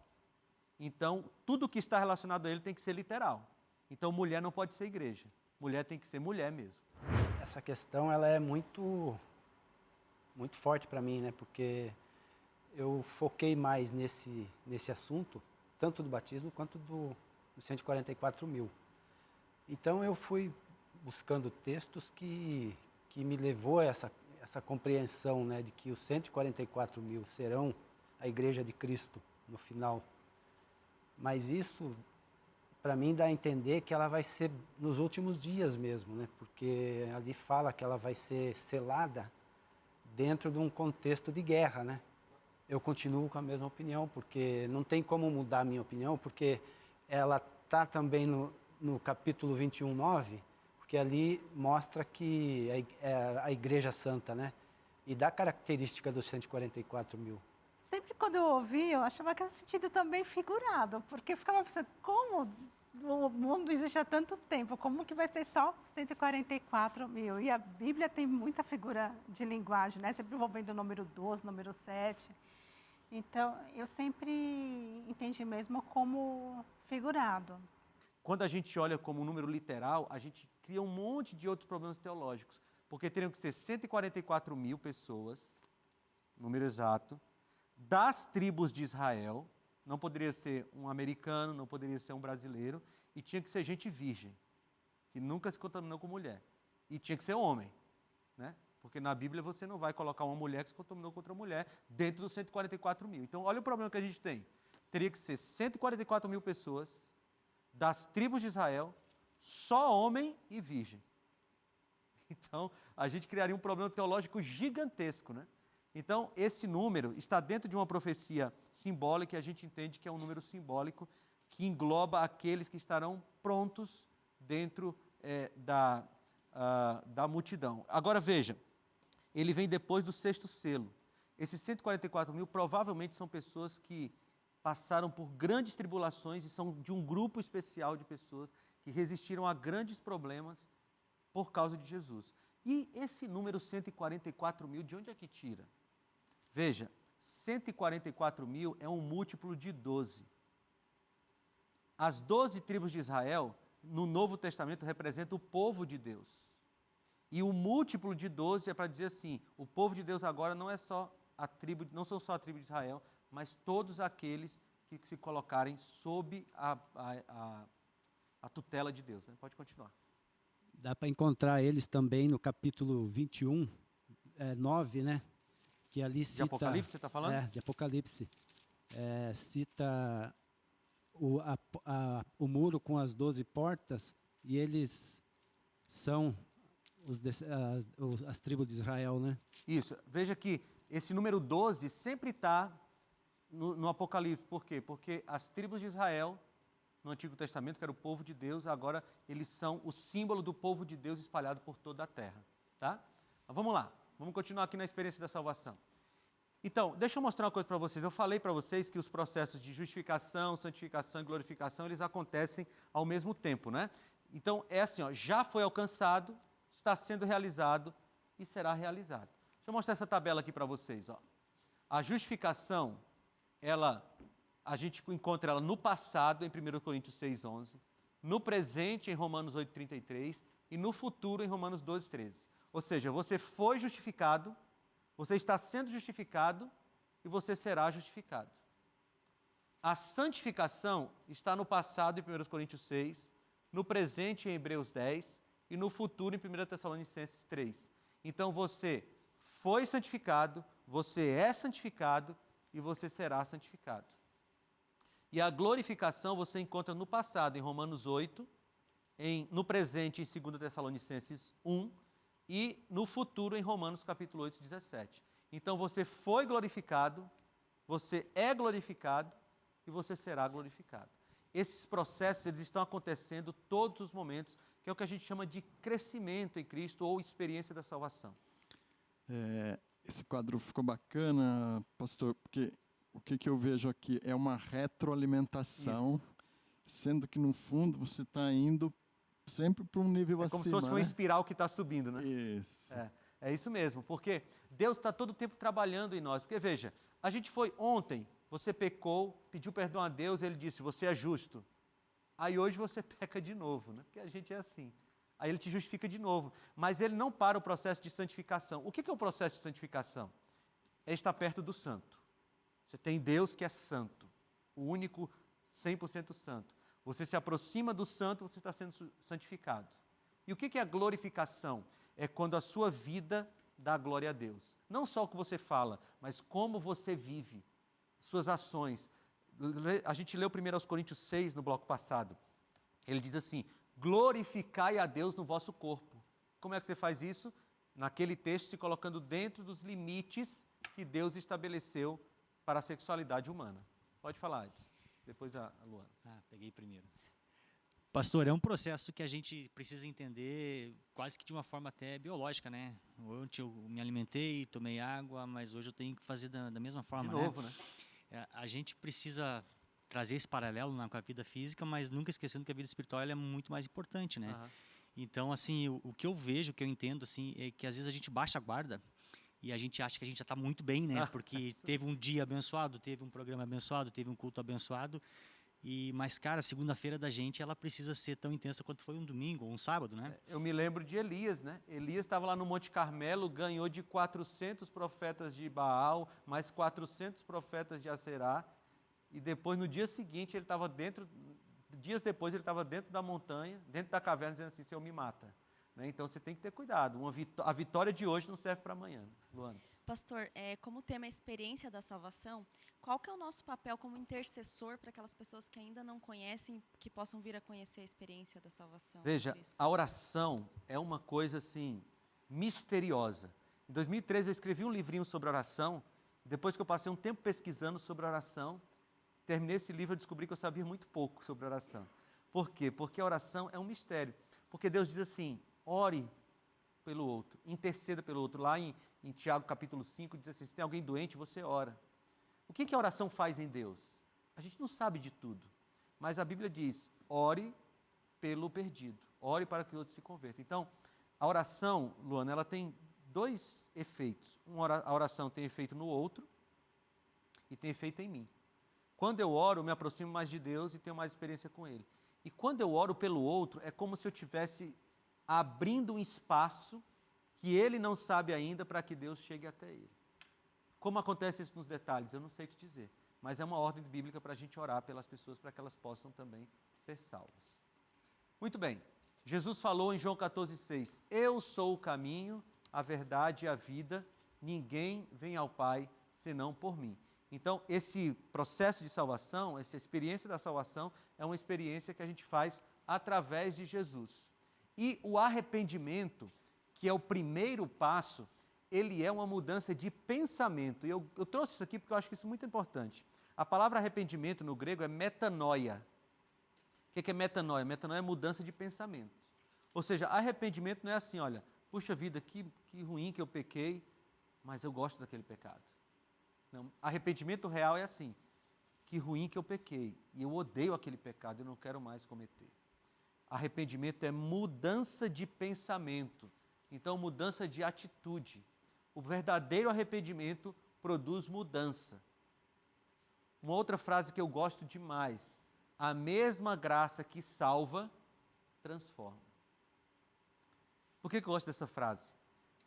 então tudo que está relacionado a ele tem que ser literal. Então mulher não pode ser igreja. Mulher tem que ser mulher mesmo. Essa questão ela é muito forte para mim, né? Porque eu foquei mais nesse assunto, tanto do batismo quanto dos 144 mil. Então eu fui buscando textos que me levou a essa compreensão, né, de que os 144 mil serão a igreja de Cristo no final. Mas isso, para mim, dá a entender que ela vai ser nos últimos dias mesmo, né? Porque ali fala que ela vai ser selada dentro de um contexto de guerra, né? Eu continuo com a mesma opinião, porque não tem como mudar a minha opinião, porque ela está também no capítulo 21, 9, porque ali mostra que é a igreja santa, né? E dá característica dos 144 mil. Sempre quando eu ouvi, eu achava que era sentido também figurado, porque eu ficava pensando, como o mundo existe há tanto tempo, como que vai ser só 144 mil? E a Bíblia tem muita figura de linguagem, né? Sempre envolvendo o número 12, número 7. Então, eu sempre entendi mesmo como figurado. Quando a gente olha como um número literal, a gente cria um monte de outros problemas teológicos, porque teriam que ser 144 mil pessoas, número exato, das tribos de Israel, não poderia ser um americano, não poderia ser um brasileiro, e tinha que ser gente virgem, que nunca se contaminou com mulher. E tinha que ser homem, né? Porque na Bíblia você não vai colocar uma mulher que se contaminou com outra mulher dentro dos 144 mil. Então, olha o problema que a gente tem. Teria que ser 144 mil pessoas das tribos de Israel, só homem e virgem. Então, a gente criaria um problema teológico gigantesco, né? Então, esse número está dentro de uma profecia simbólica e a gente entende que é um número simbólico que engloba aqueles que estarão prontos dentro da multidão. Agora veja, ele vem depois do 6º selo. Esses 144 mil provavelmente são pessoas que passaram por grandes tribulações e são de um grupo especial de pessoas que resistiram a grandes problemas por causa de Jesus. E esse número 144 mil, de onde é que tira? Veja, 144 mil é um múltiplo de 12. As 12 tribos de Israel, no Novo Testamento, representam o povo de Deus. E o múltiplo de 12 é para dizer assim, o povo de Deus agora não não são só a tribo de Israel, mas todos aqueles que se colocarem sob a tutela de Deus. Né? Pode continuar. Dá para encontrar eles também no capítulo 21, 9, né? Que ali cita, de Apocalipse você está falando? De Apocalipse. Cita o muro com as 12 portas, e eles são as tribos de Israel, né? Isso. Veja que esse número 12 sempre está no Apocalipse. Por quê? Porque as tribos de Israel, no Antigo Testamento, que era o povo de Deus, agora eles são o símbolo do povo de Deus espalhado por toda a terra. Tá? Mas vamos lá. Vamos continuar aqui na experiência da salvação. Então, deixa eu mostrar uma coisa para vocês. Eu falei para vocês que os processos de justificação, santificação e glorificação, eles acontecem ao mesmo tempo, né? Então, é assim, ó, já foi alcançado, está sendo realizado e será realizado. Deixa eu mostrar essa tabela aqui para vocês, ó. A justificação, a gente encontra ela no passado, em 1 Coríntios 6:11, no presente, em Romanos 8:33, e no futuro, em Romanos 12:13. Ou seja, você foi justificado, você está sendo justificado e você será justificado. A santificação está no passado, em 1 Coríntios 6, no presente, em Hebreus 10, e no futuro, em 1 Tessalonicenses 3. Então, você foi santificado, você é santificado e você será santificado. E a glorificação você encontra no passado, em Romanos 8, no presente, em 2 Tessalonicenses 1, e no futuro, em Romanos capítulo 8, 17. Então, você foi glorificado, você é glorificado e você será glorificado. Esses processos, eles estão acontecendo todos os momentos, que é o que a gente chama de crescimento em Cristo ou experiência da salvação. Esse quadro ficou bacana, pastor, porque o que eu vejo aqui é uma retroalimentação, isso, sendo que no fundo você está indo sempre para um nível acima. É como se fosse uma espiral que está subindo, né? Isso. É isso mesmo, porque Deus está todo o tempo trabalhando em nós. Porque veja, a gente foi ontem, você pecou, pediu perdão a Deus, Ele disse, você é justo. Aí hoje você peca de novo, né? Porque a gente é assim. Aí Ele te justifica de novo. Mas Ele não para o processo de santificação. O que é o processo de santificação? É estar perto do santo. Você tem Deus que é santo, o único 100% santo. Você se aproxima do santo, você está sendo santificado. E o que é a glorificação? É quando a sua vida dá glória a Deus. Não só o que você fala, mas como você vive, suas ações. A gente leu 1 Coríntios 6 no bloco passado. Ele diz assim, glorificai a Deus no vosso corpo. Como é que você faz isso? Naquele texto, se colocando dentro dos limites que Deus estabeleceu para a sexualidade humana. Pode falar, Edson. Depois a Luana. Peguei primeiro. Pastor, é um processo que a gente precisa entender quase que de uma forma até biológica, né? Ontem eu me alimentei, tomei água, mas hoje eu tenho que fazer da mesma forma, de novo, né? A gente precisa trazer esse paralelo com a vida física, mas nunca esquecendo que a vida espiritual ela é muito mais importante, né? Uhum. Então, assim, o que eu vejo, o que eu entendo, assim, é que às vezes a gente baixa a guarda e a gente acha que a gente já está muito bem, né? Porque teve um dia abençoado, teve um programa abençoado, teve um culto abençoado. Mas, cara, a segunda-feira da gente, ela precisa ser tão intensa quanto foi um domingo ou um sábado, né? Eu me lembro de Elias, né? Elias estava lá no Monte Carmelo, ganhou de 400 profetas de Baal, mais 400 profetas de Aserá, e depois, no dia seguinte, ele estava dias depois, ele estava dentro da montanha, dentro da caverna, dizendo assim, Senhor, me mata. Né? Então, você tem que ter cuidado. A vitória de hoje não serve para amanhã. Luana. Pastor, como tema a experiência da salvação, qual que é o nosso papel como intercessor para aquelas pessoas que ainda não conhecem, que possam vir a conhecer a experiência da salvação? Veja, a oração é uma coisa assim, misteriosa. Em 2013 eu escrevi um livrinho sobre oração, depois que eu passei um tempo pesquisando sobre oração, terminei esse livro, eu descobri que eu sabia muito pouco sobre oração. Por quê? Porque a oração é um mistério. Porque Deus diz assim, ore pelo outro, interceda pelo outro. Lá em Tiago capítulo 5, diz assim, se tem alguém doente, você ora. O que a oração faz em Deus? A gente não sabe de tudo, mas a Bíblia diz, ore pelo perdido, ore para que o outro se converta. Então, a oração, Luana, ela tem dois efeitos. A oração tem efeito no outro e tem efeito em mim. Quando eu oro, eu me aproximo mais de Deus e tenho mais experiência com Ele. E quando eu oro pelo outro, é como se eu estivesse abrindo um espaço que ele não sabe ainda para que Deus chegue até ele. Como acontece isso nos detalhes? Eu não sei te dizer, mas é uma ordem bíblica para a gente orar pelas pessoas para que elas possam também ser salvas. Muito bem, Jesus falou em João 14,6, eu sou o caminho, a verdade e a vida, ninguém vem ao Pai senão por mim. Então, esse processo de salvação, essa experiência da salvação, é uma experiência que a gente faz através de Jesus. E o arrependimento, que é o primeiro passo, ele é uma mudança de pensamento. E eu trouxe isso aqui porque eu acho que isso é muito importante. A palavra arrependimento no grego é metanoia. O que é metanoia? Metanoia é mudança de pensamento. Ou seja, arrependimento não é assim, olha, puxa vida, que ruim que eu pequei, mas eu gosto daquele pecado. Não, arrependimento real é assim, que ruim que eu pequei, e eu odeio aquele pecado, eu não quero mais cometer. Arrependimento é mudança de pensamento, então mudança de atitude. O verdadeiro arrependimento produz mudança. Uma outra frase que eu gosto demais, a mesma graça que salva, transforma. Por que eu gosto dessa frase?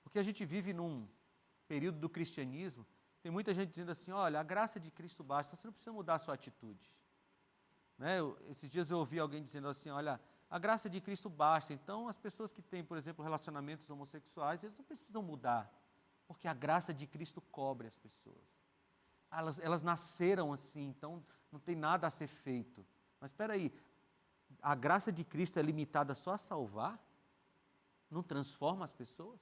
Porque a gente vive num período do cristianismo, tem muita gente dizendo assim, olha, a graça de Cristo basta, você não precisa mudar a sua atitude. Né? Esses dias eu ouvi alguém dizendo assim, olha, a graça de Cristo basta, então as pessoas que têm, por exemplo, relacionamentos homossexuais, eles não precisam mudar, porque a graça de Cristo cobre as pessoas. Elas nasceram assim, então não tem nada a ser feito. Mas espera aí, a graça de Cristo é limitada só a salvar? Não transforma as pessoas?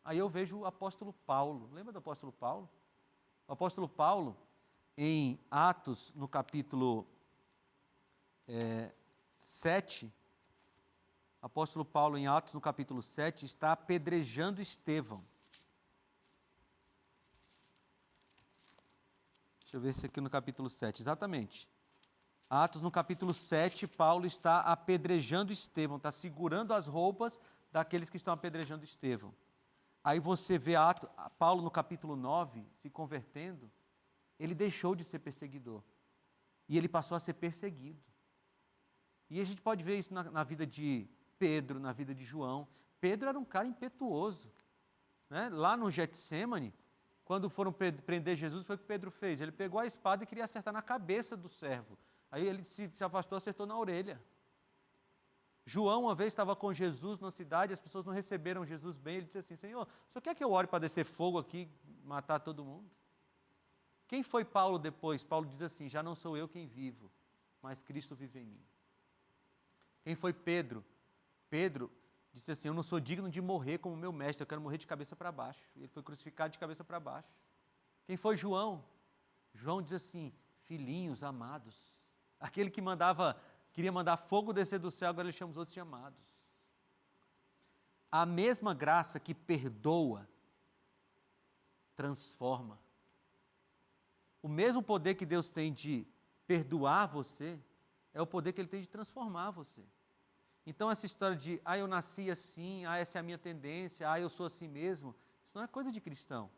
Aí eu vejo o apóstolo Paulo. Lembra do apóstolo Paulo? O apóstolo Paulo, em Atos, no capítulo 7, apóstolo Paulo, em Atos, no capítulo 7, está apedrejando Estevão. Deixa eu ver se aqui no capítulo 7, exatamente. Atos, no capítulo 7, Paulo está apedrejando Estevão, está segurando as roupas daqueles que estão apedrejando Estevão. Aí você vê Paulo no capítulo 9, se convertendo, ele deixou de ser perseguidor. E ele passou a ser perseguido. E a gente pode ver isso na vida de Pedro, na vida de João. Pedro era um cara impetuoso. Né? Lá no Getsêmani, quando foram prender Jesus, foi o que Pedro fez. Ele pegou a espada e queria acertar na cabeça do servo. Aí ele se afastou, acertou na orelha. João, uma vez, estava com Jesus na cidade, as pessoas não receberam Jesus bem, ele disse assim, Senhor, o senhor quer que eu ore para descer fogo aqui, matar todo mundo? Quem foi Paulo depois? Paulo diz assim, já não sou eu quem vivo, mas Cristo vive em mim. Quem foi Pedro? Pedro disse assim, eu não sou digno de morrer como meu mestre, eu quero morrer de cabeça para baixo. Ele foi crucificado de cabeça para baixo. Quem foi João? João diz assim, filhinhos amados, aquele que queria mandar fogo descer do céu, agora ele chama os outros de amados. A mesma graça que perdoa, transforma. O mesmo poder que Deus tem de perdoar você, é o poder que Ele tem de transformar você. Então essa história de, eu nasci assim, essa é a minha tendência, eu sou assim mesmo, isso não é coisa de cristão.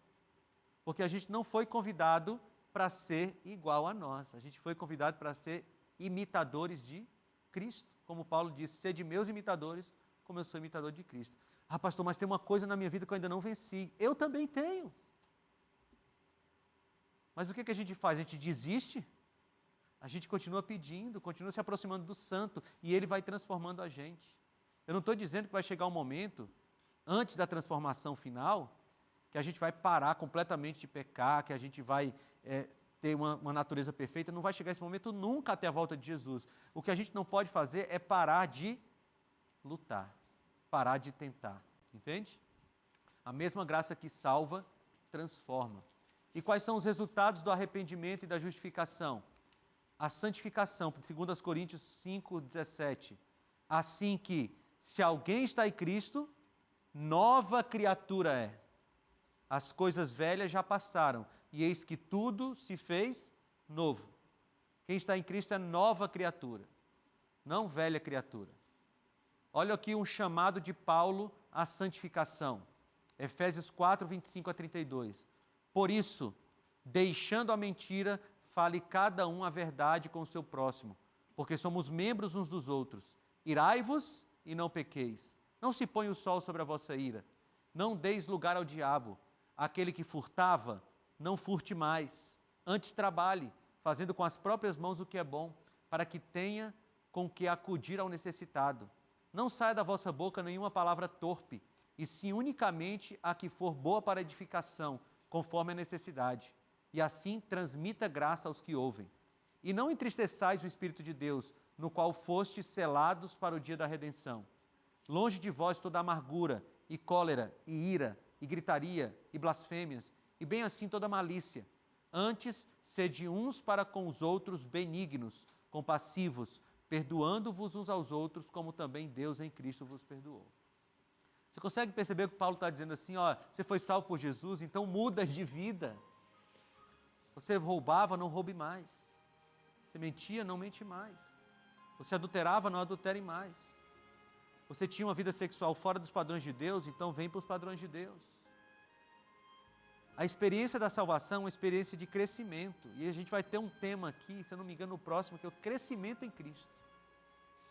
Porque a gente não foi convidado para ser igual a nós, a gente foi convidado para ser imitadores de Cristo, como Paulo disse, sede meus imitadores, como eu sou imitador de Cristo. Pastor, mas tem uma coisa na minha vida que eu ainda não venci. Eu também tenho. Mas o que a gente faz? A gente desiste? A gente continua pedindo, continua se aproximando do santo, e ele vai transformando a gente. Eu não estou dizendo que vai chegar um momento, antes da transformação final, que a gente vai parar completamente de pecar, que a gente vai ter uma natureza perfeita, não vai chegar esse momento nunca até a volta de Jesus. O que a gente não pode fazer é parar de lutar, parar de tentar, entende? A mesma graça que salva, transforma. E quais são os resultados do arrependimento e da justificação? A santificação, segundo as Coríntios 5:17. Assim que, se alguém está em Cristo, nova criatura é. As coisas velhas já passaram, e eis que tudo se fez novo. Quem está em Cristo é nova criatura, não velha criatura. Olha aqui um chamado de Paulo à santificação. Efésios 4:25-32. Por isso, deixando a mentira, fale cada um a verdade com o seu próximo, porque somos membros uns dos outros. Irai-vos e não pequeis. Não se ponha o sol sobre a vossa ira. Não deis lugar ao diabo. Aquele que furtava, não furte mais. Antes trabalhe, fazendo com as próprias mãos o que é bom, para que tenha com que acudir ao necessitado. Não saia da vossa boca nenhuma palavra torpe, e sim unicamente a que for boa para edificação, conforme a necessidade. E assim transmita graça aos que ouvem. E não entristeçais o Espírito de Deus, no qual fostes selados para o dia da redenção. Longe de vós toda amargura, e cólera, e ira, e gritaria, e blasfêmias, e bem assim toda malícia. Antes, sede uns para com os outros benignos, compassivos, perdoando-vos uns aos outros, como também Deus em Cristo vos perdoou. Você consegue perceber que Paulo está dizendo assim, ó, você foi salvo por Jesus, então muda de vida. Você roubava, não roube mais. Você mentia, não mente mais. Você adulterava, não adultere mais. Você tinha uma vida sexual fora dos padrões de Deus, então vem para os padrões de Deus. A experiência da salvação é uma experiência de crescimento. E a gente vai ter um tema aqui, se eu não me engano, no próximo, que é o crescimento em Cristo.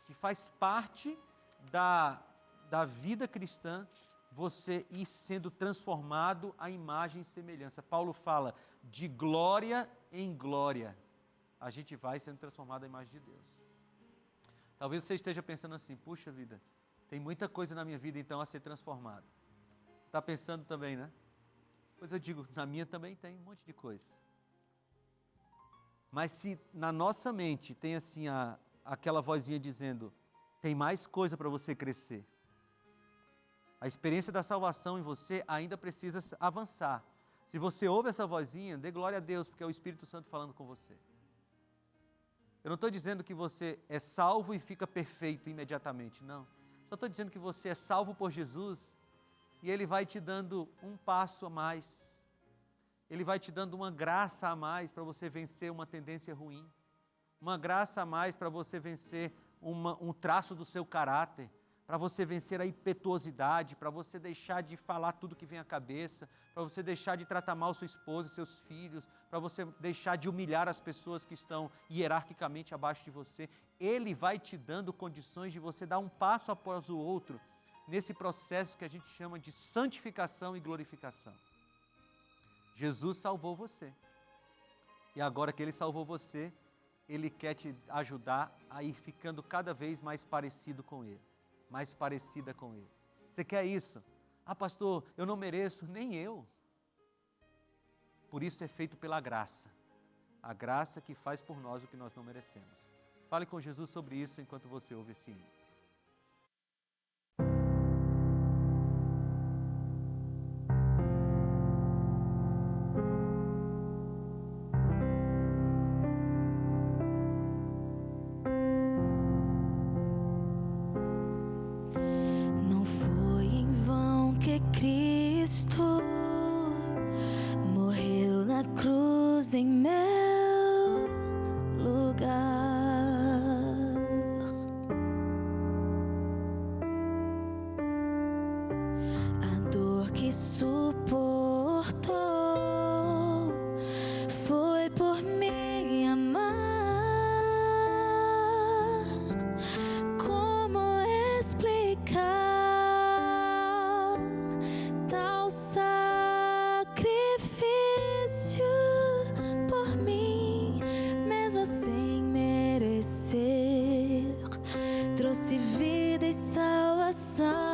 Que faz parte da vida cristã, você ir sendo transformado à imagem e semelhança. Paulo fala, de glória em glória, a gente vai sendo transformado à imagem de Deus. Talvez você esteja pensando assim, puxa vida, tem muita coisa na minha vida então a ser transformada. Está pensando também, né? Pois eu digo, na minha também tem um monte de coisa. Mas se na nossa mente tem assim aquela vozinha dizendo, tem mais coisa para você crescer. A experiência da salvação em você ainda precisa avançar. Se você ouve essa vozinha, dê glória a Deus, porque é o Espírito Santo falando com você. Eu não estou dizendo que você é salvo e fica perfeito imediatamente, não. Só estou dizendo que você é salvo por Jesus e Ele vai te dando um passo a mais. Ele vai te dando uma graça a mais para você vencer uma tendência ruim. Uma graça a mais para você vencer um traço do seu caráter. Para você vencer a impetuosidade, para você deixar de falar tudo que vem à cabeça, para você deixar de tratar mal sua esposa e seus filhos, para você deixar de humilhar as pessoas que estão hierarquicamente abaixo de você. Ele vai te dando condições de você dar um passo após o outro, nesse processo que a gente chama de santificação e glorificação. Jesus salvou você. E agora que Ele salvou você, Ele quer te ajudar a ir ficando cada vez mais parecido com Ele. Mais parecida com Ele. Você quer isso? Ah, pastor, eu não mereço, nem eu. Por isso é feito pela graça. A graça que faz por nós o que nós não merecemos. Fale com Jesus sobre isso enquanto você ouve esse hino. Em meu lugar, a dor que suportou foi por me amar. Como explicar tal sacrifício? Por mim, mesmo sem merecer, trouxe vida e salvação.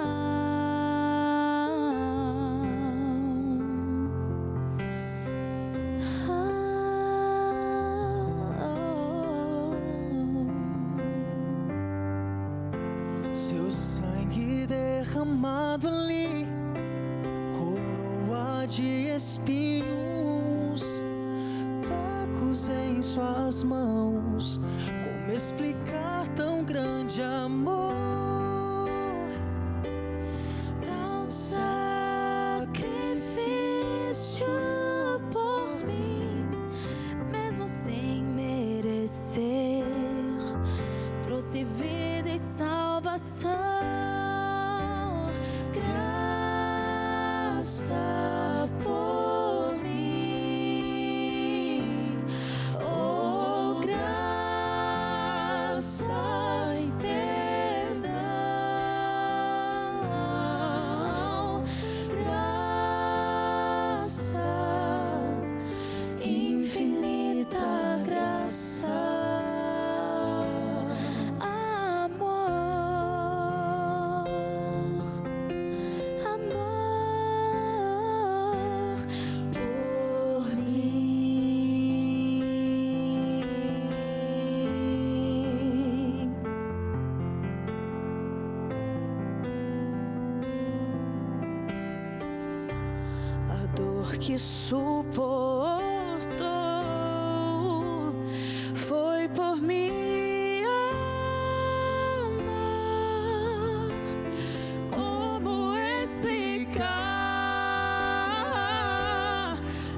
Seu sangue derramado ali, coroa de espinhos em suas mãos. Como explicar tão grande amor? Tão sacrifício por mim, mesmo sem merecer, trouxe vida e salvação. Graça por mim, oh graça e perdão, graça, infinita graça, amor, amor por mim. A dor que suportou foi por minha alma. Como explicar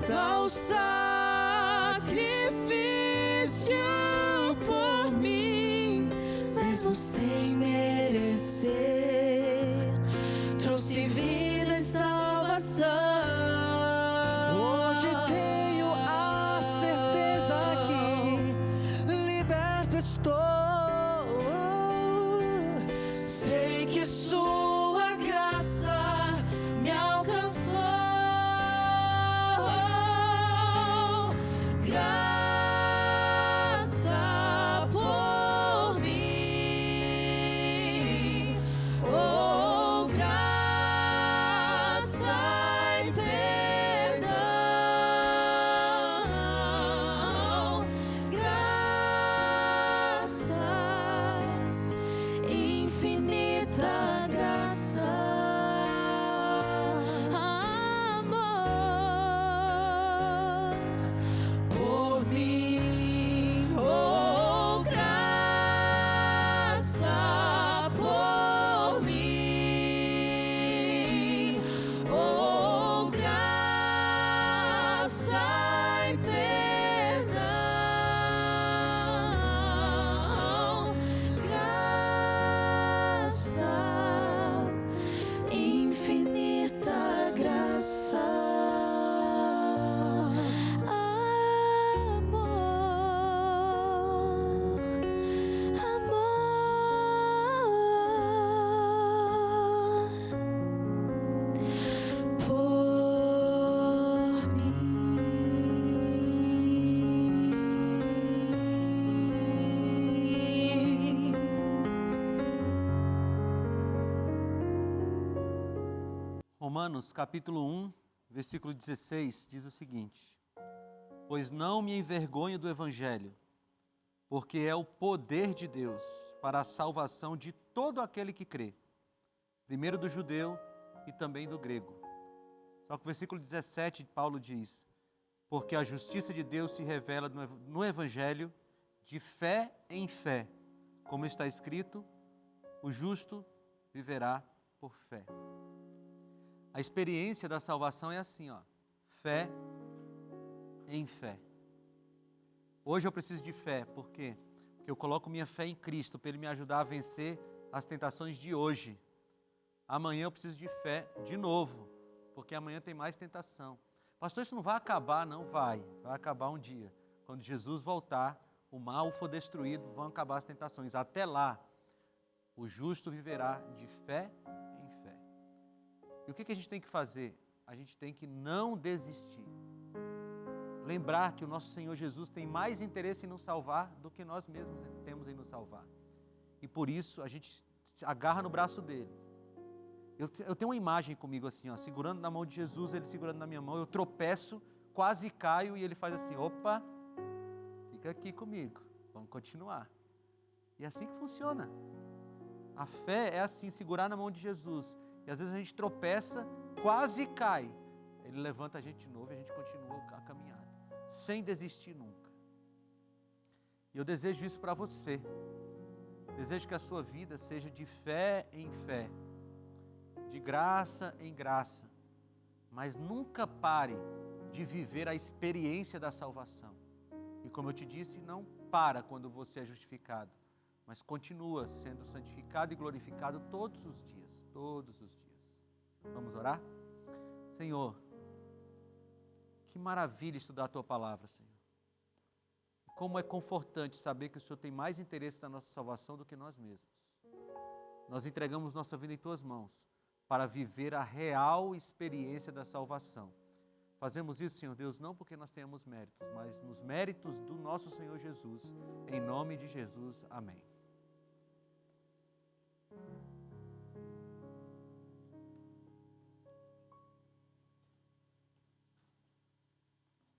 tal sacrifício por mim, mesmo sem merecer, trouxe vida e salvação. Hoje tenho a certeza que liberto estou. Sei que sua graça me alcançou. Graça por mim, oh graça e perdão, graça, infinita graça, amor por mim, oh graça por mim, oh graça e perdão, graça, infinita graça, amor, amor por mim. Romanos capítulo 1, versículo 16, diz o seguinte: pois não me envergonho do Evangelho, porque é o poder de Deus para a salvação de todo aquele que crê, primeiro do judeu e também do grego. Só que o versículo 17, Paulo diz: porque a justiça de Deus se revela no Evangelho de fé em fé, como está escrito, o justo viverá por fé. A experiência da salvação é assim, ó, fé em fé. Hoje eu preciso de fé, por quê? Porque eu coloco minha fé em Cristo para Ele me ajudar a vencer as tentações de hoje. Amanhã eu preciso de fé de novo, porque amanhã tem mais tentação. Pastor, isso não vai acabar, não vai acabar um dia. Quando Jesus voltar, o mal for destruído, vão acabar as tentações. Até lá, o justo viverá de fé em fé. E o que a gente tem que fazer? A gente tem que não desistir. Lembrar que o nosso Senhor Jesus tem mais interesse em nos salvar do que nós mesmos temos em nos salvar. E por isso a gente se agarra no braço dele. Eu tenho uma imagem comigo assim, ó, segurando na mão de Jesus, ele segurando na minha mão, eu tropeço, quase caio e ele faz assim, opa, fica aqui comigo, vamos continuar. E é assim que funciona. A fé é assim, segurar na mão de Jesus. E às vezes a gente tropeça, quase cai. Ele levanta a gente de novo e a gente continua a caminhada, sem desistir nunca. E eu desejo isso para você. Desejo que a sua vida seja de fé em fé, de graça em graça, mas nunca pare de viver a experiência da salvação. E como eu te disse, não para quando você é justificado, mas continua sendo santificado e glorificado todos os dias, todos os dias. Vamos orar? Senhor, que maravilha estudar a Tua palavra, Senhor. Como é confortante saber que o Senhor tem mais interesse na nossa salvação do que nós mesmos. Nós entregamos nossa vida em Tuas mãos para viver a real experiência da salvação. Fazemos isso, Senhor Deus, não porque nós tenhamos méritos, mas nos méritos do nosso Senhor Jesus. Em nome de Jesus, amém.